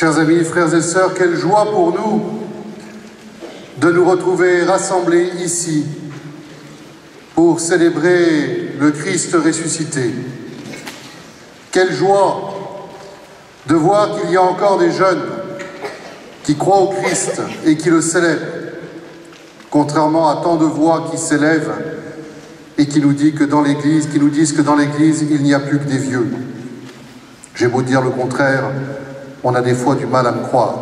Chers amis, frères et sœurs, quelle joie pour nous de nous retrouver rassemblés ici pour célébrer le Christ ressuscité. Quelle joie de voir qu'il y a encore des jeunes qui croient au Christ et qui le célèbrent, contrairement à tant de voix qui s'élèvent et qui nous disent que dans l'Église, il n'y a plus que des vieux. J'ai beau dire le contraire, on a des fois du mal à me croire.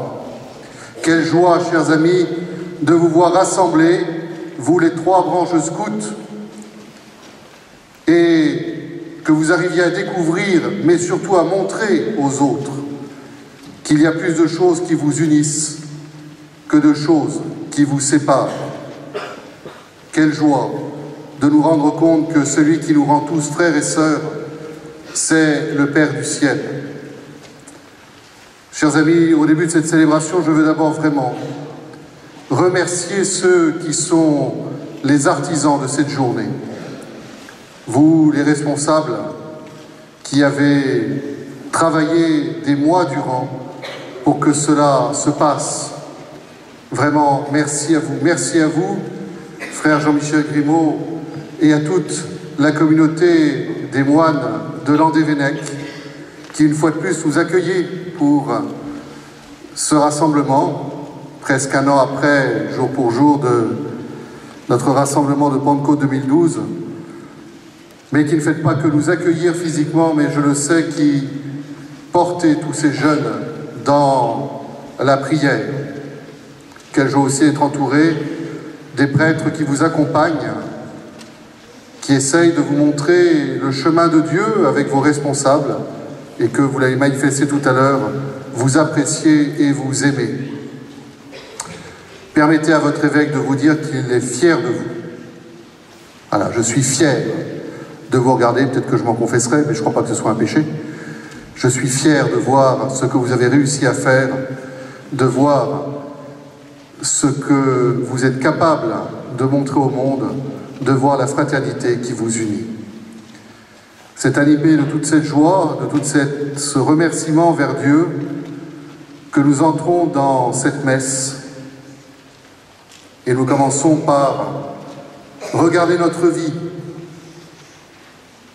Quelle joie, chers amis, de vous voir rassemblés, vous les 3 branches scouts, et que vous arriviez à découvrir, mais surtout à montrer aux autres qu'il y a plus de choses qui vous unissent que de choses qui vous séparent. Quelle joie de nous rendre compte que celui qui nous rend tous frères et sœurs, c'est le Père du ciel. Chers amis, au début de cette célébration, je veux d'abord vraiment remercier ceux qui sont les artisans de cette journée. Vous, les responsables, qui avez travaillé des mois durant pour que cela se passe. Vraiment, merci à vous. Merci à vous, frère Jean-Michel Grimaud, et à toute la communauté des moines de Landévennec, qui, une fois de plus, nous accueillez pour ce rassemblement, presque un an après, jour pour jour, de notre rassemblement de Pentecôte 2012, mais qui ne fait pas que nous accueillir physiquement, mais je le sais, qui portait tous ces jeunes dans la prière. Quelle joie aussi être entouré des prêtres qui vous accompagnent, qui essayent de vous montrer le chemin de Dieu avec vos responsables, et que, vous l'avez manifesté tout à l'heure, vous appréciez et vous aimez. Permettez à votre évêque de vous dire qu'il est fier de vous. Voilà, je suis fier de vous regarder, peut-être que je m'en confesserai, mais je ne crois pas que ce soit un péché. Je suis fier de voir ce que vous avez réussi à faire, de voir ce que vous êtes capable de montrer au monde, de voir la fraternité qui vous unit. C'est animé de toute cette joie, de tout ce remerciement vers Dieu, que nous entrons dans cette messe. Et nous commençons par regarder notre vie.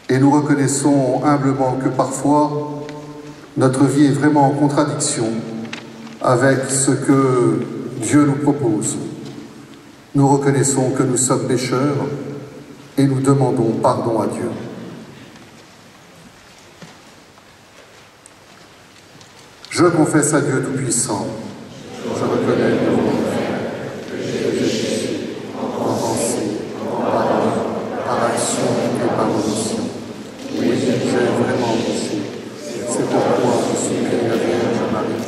Et nous reconnaissons humblement que parfois, notre vie est vraiment en contradiction avec ce que Dieu nous propose. Nous reconnaissons que nous sommes pécheurs et nous demandons pardon à Dieu. Je confesse à Dieu Tout-Puissant, je reconnais devant mon frère que j'ai péché en pensée, en parole, par action et par omission. Oui, j'ai vraiment péché. C'est pourquoi je supplie la Vierge Marie,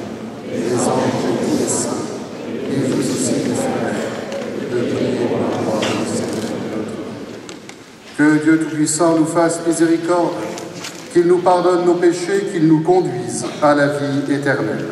les anges et tous les saints, et vous aussi les frères, de prier pour moi, le Seigneur notre Dieu. Que Dieu Tout-Puissant nous fasse miséricorde, qu'il nous pardonne nos péchés, qu'il nous conduise à la vie éternelle.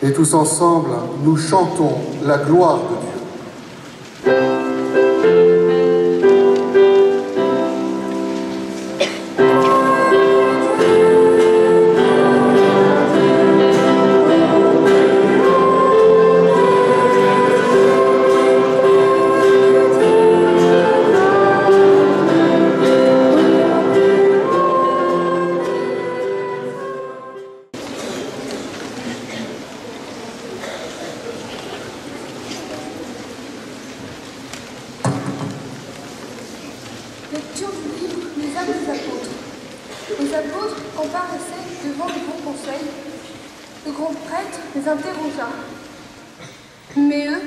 Et tous ensemble, nous chantons la gloire de Dieu. Lecture du livre Les Actes des Apôtres. Les apôtres comparaissaient devant le bon conseil. Le grand prêtre les interrogea. Mais eux,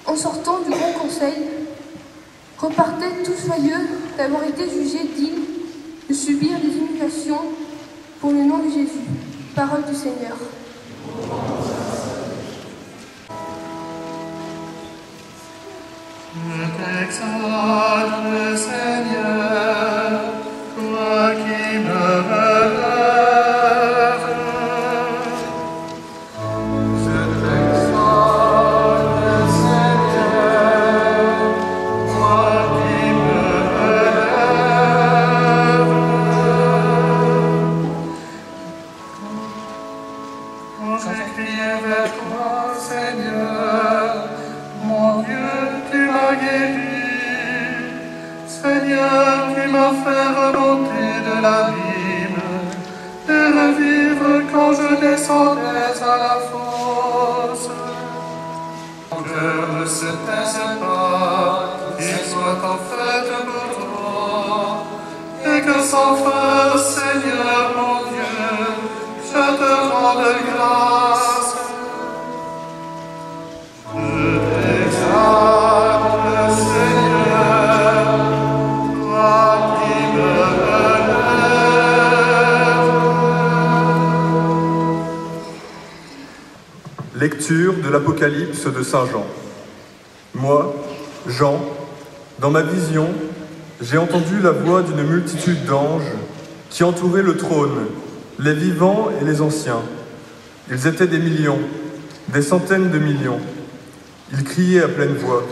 en sortant du grand conseil, repartaient tout joyeux d'avoir été jugés dignes de subir des humiliations pour le nom de Jésus. Parole du Seigneur. Je t'exalte, Seigneur, toi qui me relèves. Je t'exalte, Seigneur, toi qui me relèves. Quand j'ai crié vers toi, Seigneur, mon Dieu, tu m'as guéri. Seigneur, tu m'as fait remonter de l'abîme et revivre quand je descendais à la fosse. Mon cœur ne se taise pas, qu'il soit en fête pour toi, et que sans fin, Seigneur mon Dieu, je te rende grâce. Je t'exalte, Seigneur, toi qui me relèves. Lecture de l'Apocalypse de Saint Jean. Moi, Jean, dans ma vision, j'ai entendu la voix d'une multitude d'anges qui entouraient le trône, les vivants et les anciens. Ils étaient des millions, des centaines de millions. Ils criaient à pleine voix.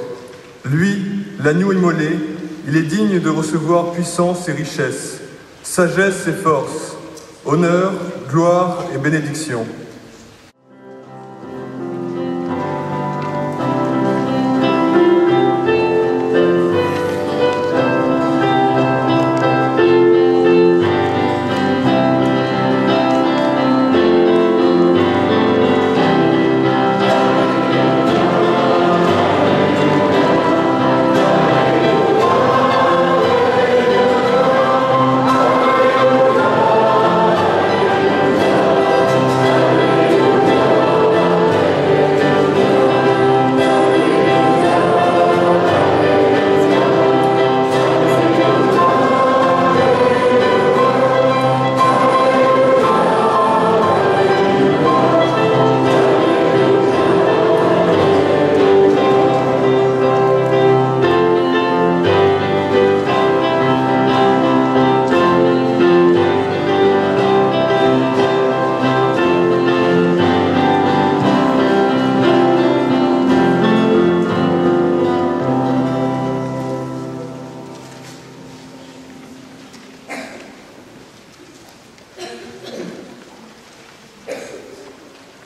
Lui, l'agneau immolé, il est digne de recevoir puissance et richesse, sagesse et force, honneur, gloire et bénédiction.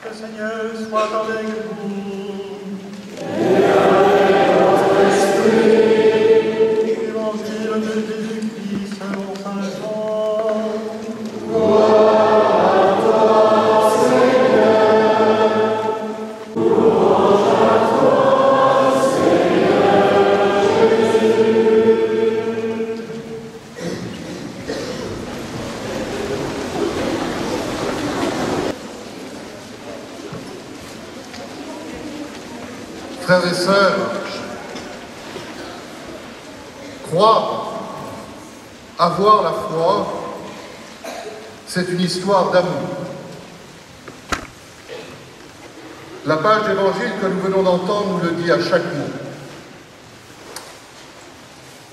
Le Seigneur soit avec vous. Évangile de Jésus-Christ selon saint Jean. Gloire à toi, Seigneur. Gloire à toi, Seigneur Jésus. Frères et sœurs, croire, avoir la foi, c'est une histoire d'amour. La page d'évangile que nous venons d'entendre nous le dit à chaque mot.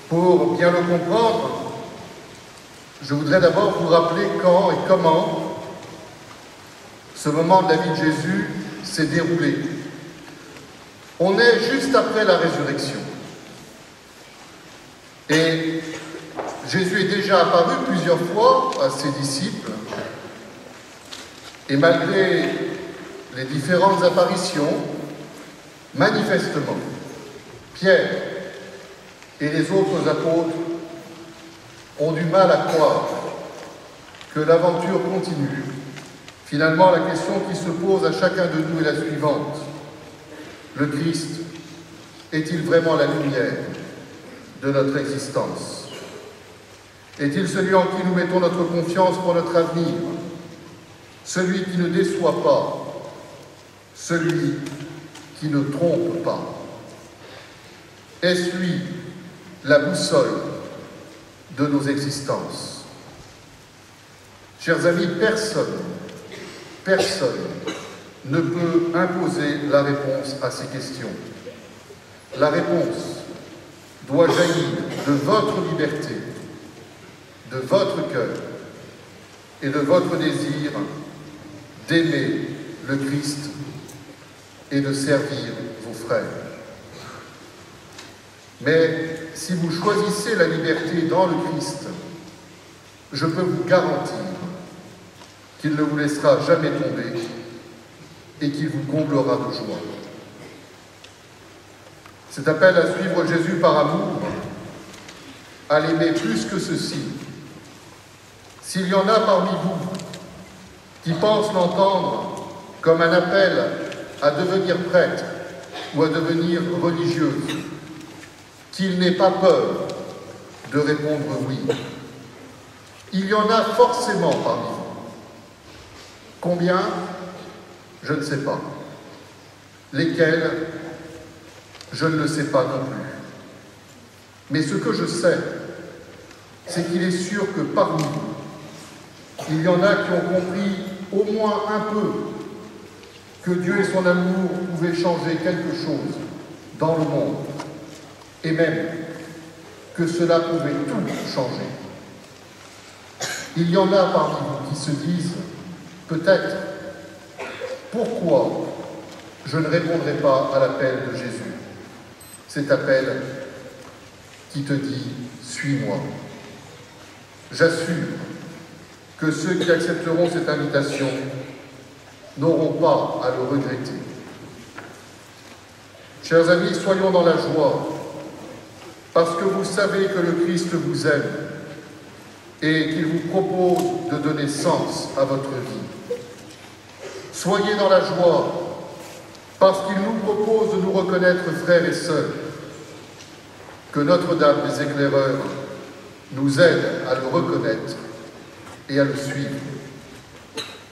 Pour bien le comprendre, je voudrais d'abord vous rappeler quand et comment ce moment de la vie de Jésus s'est déroulé. On est juste après la résurrection. Et Jésus est déjà apparu plusieurs fois à ses disciples. Et malgré les différentes apparitions, manifestement, Pierre et les autres apôtres ont du mal à croire que l'aventure continue. Finalement, la question qui se pose à chacun de nous est la suivante. Le Christ est-il vraiment la lumière de notre existence? Est-il celui en qui nous mettons notre confiance pour notre avenir? Celui qui ne déçoit pas, celui qui ne trompe pas? Est-ce lui la boussole de nos existences? Chers amis, personne ne peut imposer la réponse à ces questions. La réponse doit jaillir de votre liberté, de votre cœur et de votre désir d'aimer le Christ et de servir vos frères. Mais si vous choisissez la liberté dans le Christ, je peux vous garantir qu'il ne vous laissera jamais tomber et qu'il vous comblera de joie. Cet appel à suivre Jésus par amour, à l'aimer plus que ceci, s'il y en a parmi vous qui pensent l'entendre comme un appel à devenir prêtre ou à devenir religieuse, qu'il n'ait pas peur de répondre oui. Il y en a forcément parmi vous. Combien? Je ne sais pas. Lesquels? Je ne le sais pas non plus. Mais ce que je sais, c'est qu'il est sûr que parmi vous, il y en a qui ont compris au moins un peu que Dieu et son amour pouvaient changer quelque chose dans le monde, et même que cela pouvait tout changer. Il y en a parmi vous qui se disent, peut-être, pourquoi je ne répondrai pas à l'appel de Jésus? Cet appel qui te dit, suis-moi. J'assure que ceux qui accepteront cette invitation n'auront pas à le regretter. Chers amis, soyons dans la joie, parce que vous savez que le Christ vous aime et qu'il vous propose de donner sens à votre vie. Soyez dans la joie, parce qu'il nous propose de nous reconnaître frères et sœurs, que Notre-Dame des Éclaireurs nous aide à le reconnaître et à le suivre.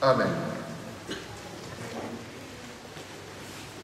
Amen.